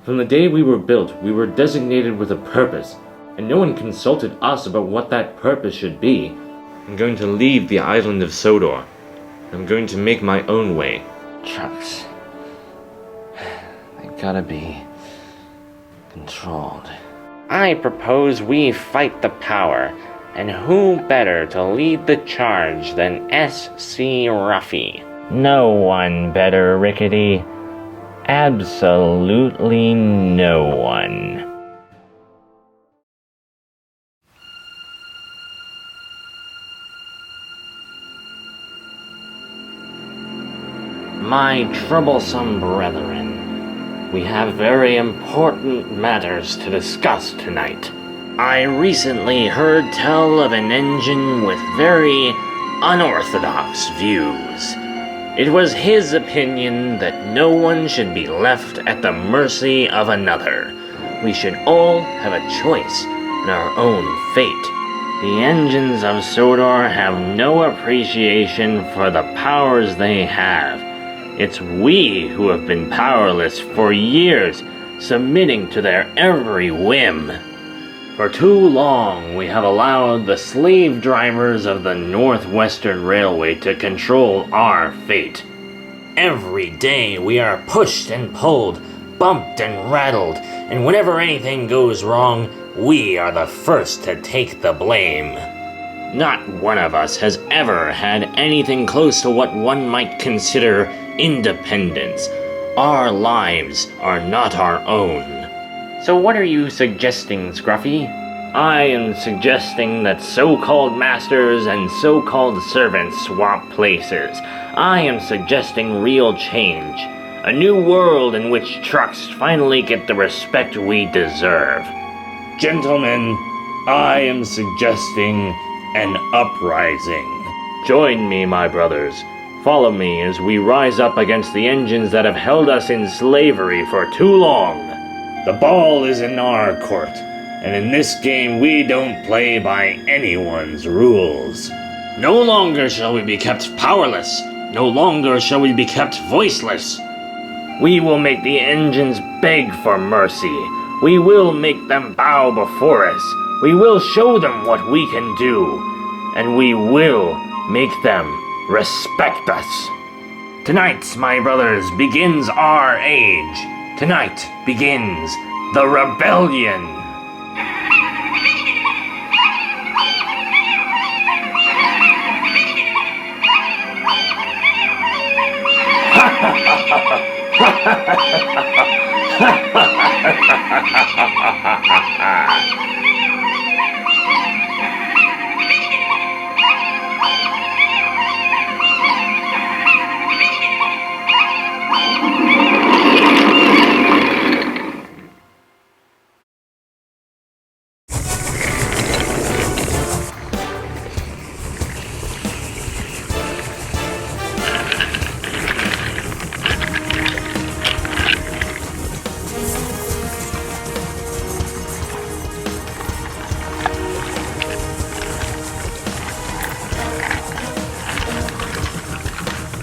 From the day we were built, we were designated with a purpose, and no one consulted us about what that purpose should be. I'm going to leave the island of Sodor. I'm going to make my own way. Trucks. They gotta be controlled. I propose we fight the power, and who better to lead the charge than S.C. Ruffey? No one better, Rickety. Absolutely no one. My troublesome brethren, we have very important matters to discuss tonight. I recently heard tell of an engine with very unorthodox views. It was his opinion that no one should be left at the mercy of another. We should all have a choice in our own fate. The engines of Sodor have no appreciation for the powers they have. It's we who have been powerless for years, submitting to their every whim. For too long, we have allowed the slave drivers of the Northwestern Railway to control our fate. Every day we are pushed and pulled, bumped and rattled, and whenever anything goes wrong, we are the first to take the blame. Not one of us has ever had anything close to what one might consider independence. Our lives are not our own. So what are you suggesting, Scruffy? I am suggesting that so-called masters and so-called servants swap places. I am suggesting real change. A new world in which trucks finally get the respect we deserve. Gentlemen, I am suggesting an uprising. Join me, my brothers. Follow me as we rise up against the engines that have held us in slavery for too long. The ball is in our court, and in this game we don't play by anyone's rules. No longer shall we be kept powerless. No longer shall we be kept voiceless. We will make the engines beg for mercy. We will make them bow before us. We will show them what we can do. And we will make them respect us. Tonight, my brothers, begins our age. Tonight begins the rebellion.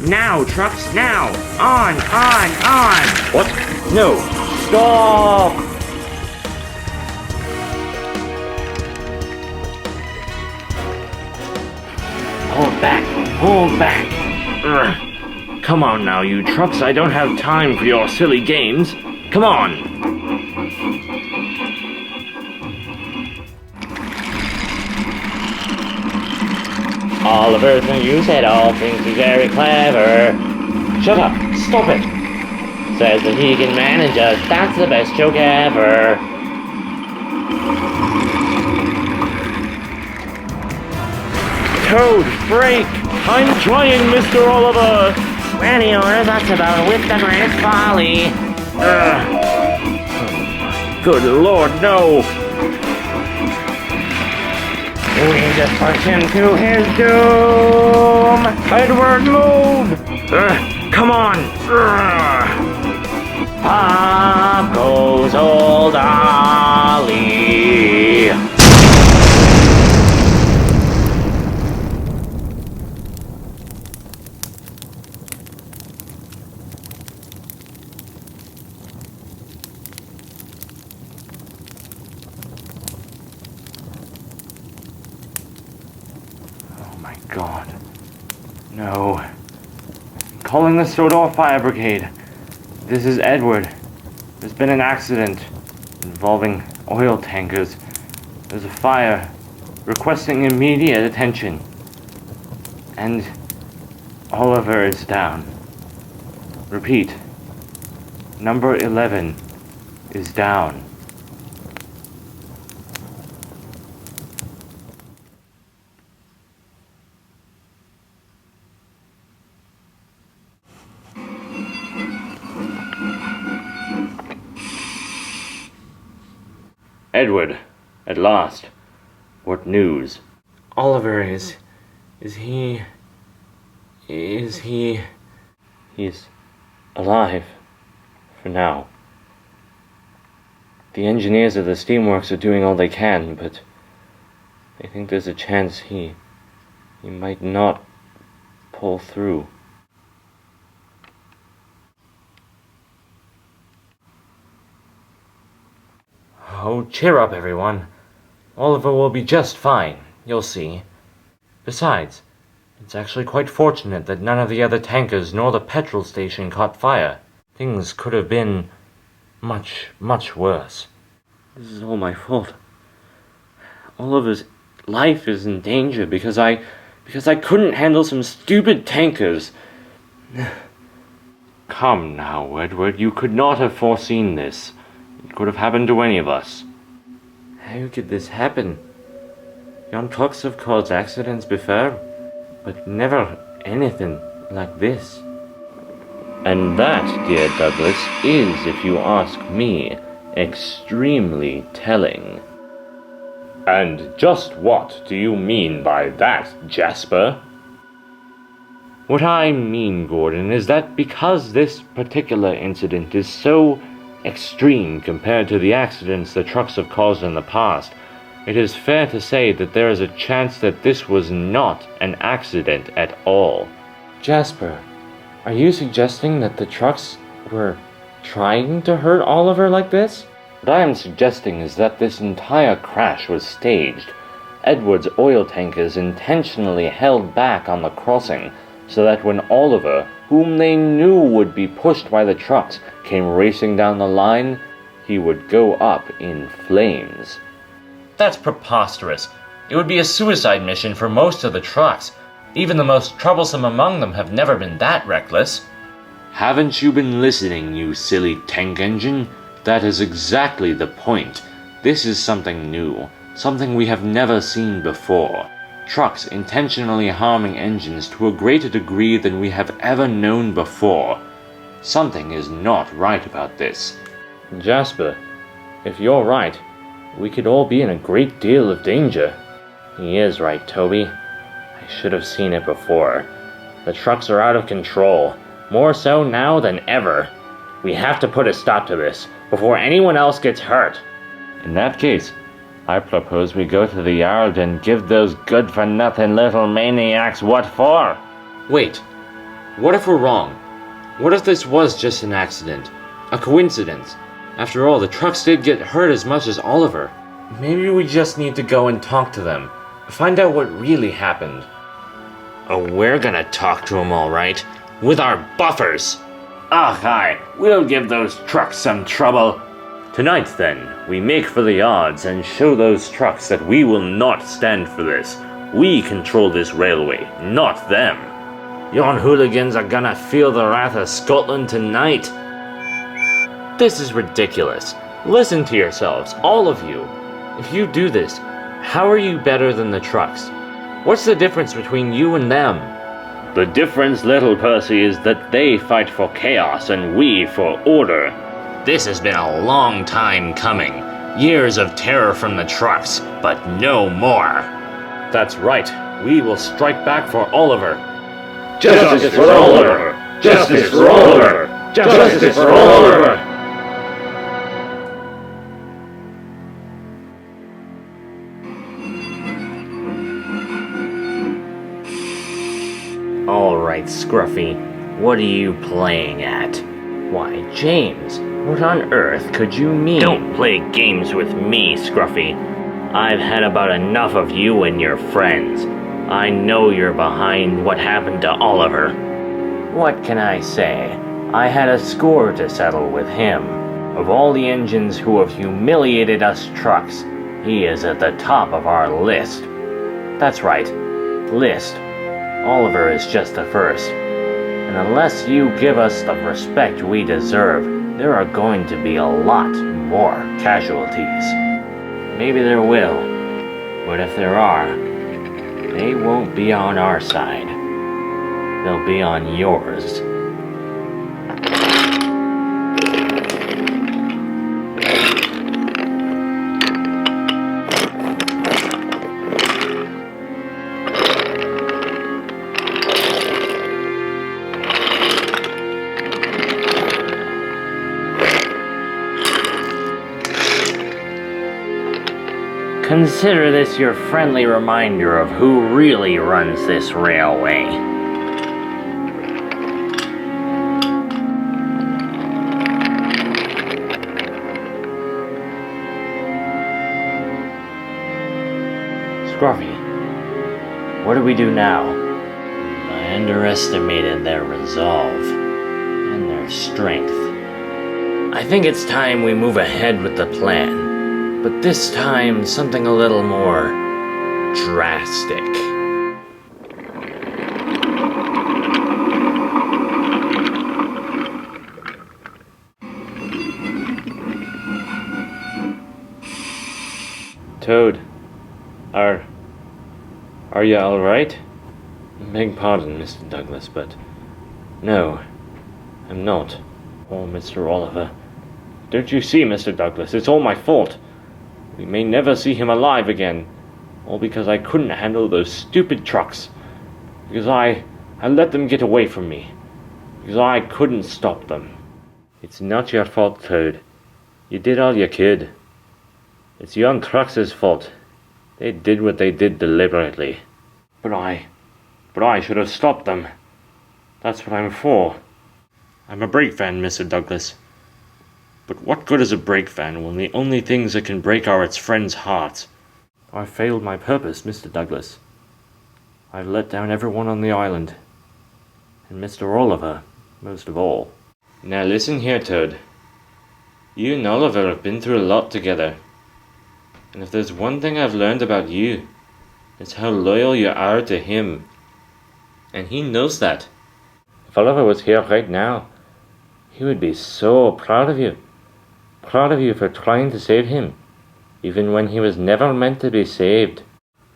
Now, trucks, now! On! What? No! Stop! Hold back! Ugh. Come on now, you trucks, I don't have time for your silly games. Come on! Oliver, you said all things be very clever. Shut up! Stop it! Says that he can manage us. That's the best joke ever. Toad, break! I'm trying, Mr. Oliver! Sweaty orders, that's about with the greatest folly. Good Lord, no! We just push him to his doom! Edward, move! Come on! Pop goes old Ollie! God. No. Calling the Sodor Fire Brigade. This is Edward. There's been an accident involving oil tankers. There's a fire. Requesting immediate attention. And Oliver is down. Repeat. Number 11 is down. Edward, at last. What news? Oliver is he... He's alive. For now. The engineers of the steamworks are doing all they can, but I think there's a chance he might not pull through. Oh, cheer up, everyone. Oliver will be just fine, you'll see. Besides, it's actually quite fortunate that none of the other tankers nor the petrol station caught fire. Things could have been much, much worse. This is all my fault. Oliver's life is in danger because I couldn't handle some stupid tankers. Come now, Edward, you could not have foreseen this. It could have happened to any of us. How could this happen? Young trucks have caused accidents before, but never anything like this. And that, dear Douglas, is, if you ask me, extremely telling. And just what do you mean by that, Jasper? What I mean, Gordon, is that because this particular incident is so extreme compared to the accidents the trucks have caused in the past, it is fair to say that there is a chance that this was not an accident at all. Jasper, are you suggesting that the trucks were trying to hurt Oliver like this? What I am suggesting is that this entire crash was staged. Edward's oil tankers intentionally held back on the crossing, so that when Oliver, whom they knew would be pushed by the trucks, came racing down the line, he would go up in flames. That's preposterous. It would be a suicide mission for most of the trucks. Even the most troublesome among them have never been that reckless. Haven't you been listening, you silly tank engine? That is exactly the point. This is something new, something we have never seen before. Trucks intentionally harming engines to a greater degree than we have ever known before. Something is not right about this. Jasper, if you're right, we could all be in a great deal of danger. He is right, Toby. I should have seen it before. The trucks are out of control, more so now than ever. We have to put a stop to this, before anyone else gets hurt. In that case, I propose we go to the yard and give those good-for-nothing little maniacs what for. Wait, what if we're wrong? What if this was just an accident? A coincidence? After all, the trucks did get hurt as much as Oliver. Maybe we just need to go and talk to them. Find out what really happened. Oh, we're gonna talk to them all right. With our buffers. Ah, aye, we'll give those trucks some trouble. Tonight, then, we make for the yards and show those trucks that we will not stand for this. We control this railway, not them. Yon hooligans are gonna feel the wrath of Scotland tonight. This is ridiculous. Listen to yourselves, all of you. If you do this, how are you better than the trucks? What's the difference between you and them? The difference, little Percy, is that they fight for chaos and we for order. This has been a long time coming. Years of terror from the trucks, but no more. That's right. We will strike back for Oliver. Justice for Oliver! Justice for Oliver! Justice for Oliver! All right, Scruffy, what are you playing at? Why, James, what on earth could you mean? Don't play games with me, Scruffy. I've had about enough of you and your friends. I know you're behind what happened to Oliver. What can I say? I had a score to settle with him. Of all the engines who have humiliated us trucks, he is at the top of our list. That's right, list. Oliver is just the first. And unless you give us the respect we deserve, there are going to be a lot more casualties. Maybe there will, but if there are, they won't be on our side. They'll be on yours. Consider this your friendly reminder of who really runs this railway. Scruffy, what do we do now? I underestimated their resolve and their strength. I think it's time we move ahead with the plan. But this time, something a little more drastic. Toad, are you alright? Beg pardon, Mr. Douglas, but no, I'm not. Oh, Mr. Oliver. Don't you see, Mr. Douglas, it's all my fault. We may never see him alive again, all because I couldn't handle those stupid trucks. Because I let them get away from me. Because I couldn't stop them. It's not your fault, Toad. You did all you could. It's young trucks' fault. They did what they did deliberately. But I should have stopped them. That's what I'm for. I'm a brake fan, Mr. Douglas. But what good is a brake fan when the only things that can break are its friends' hearts? I failed my purpose, Mr. Douglas. I've let down everyone on the island. And Mr. Oliver, most of all. Now listen here, Toad. You and Oliver have been through a lot together. And if there's one thing I've learned about you, it's how loyal you are to him. And he knows that. If Oliver was here right now, he would be so proud of you. Proud of you for trying to save him, even when he was never meant to be saved.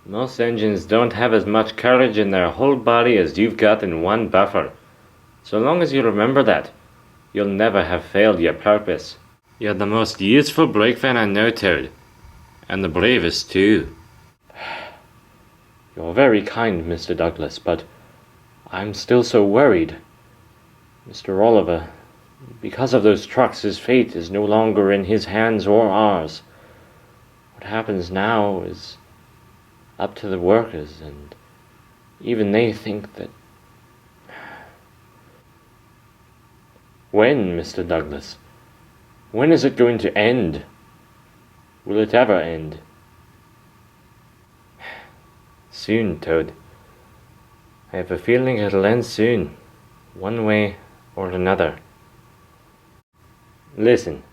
Most engines don't have as much courage in their whole body as you've got in one buffer. So long as you remember that, you'll never have failed your purpose. You're the most useful brake fan I know, Toad. And the bravest, too. You're very kind, Mr. Douglas, but I'm still so worried. Mr. Oliver, because of those trucks, his fate is no longer in his hands or ours. What happens now is up to the workers, and even they think that... When, Mr. Douglas? When is it going to end? Will it ever end? Soon, Toad. I have a feeling it'll end soon, one way or another. Listen,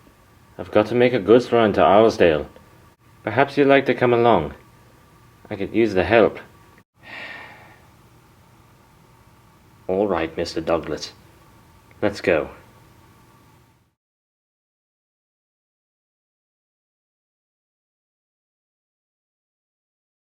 I've got to make a goods run to Islesdale. Perhaps you'd like to come along. I could use the help. All right, Mr. Douglas. Let's go.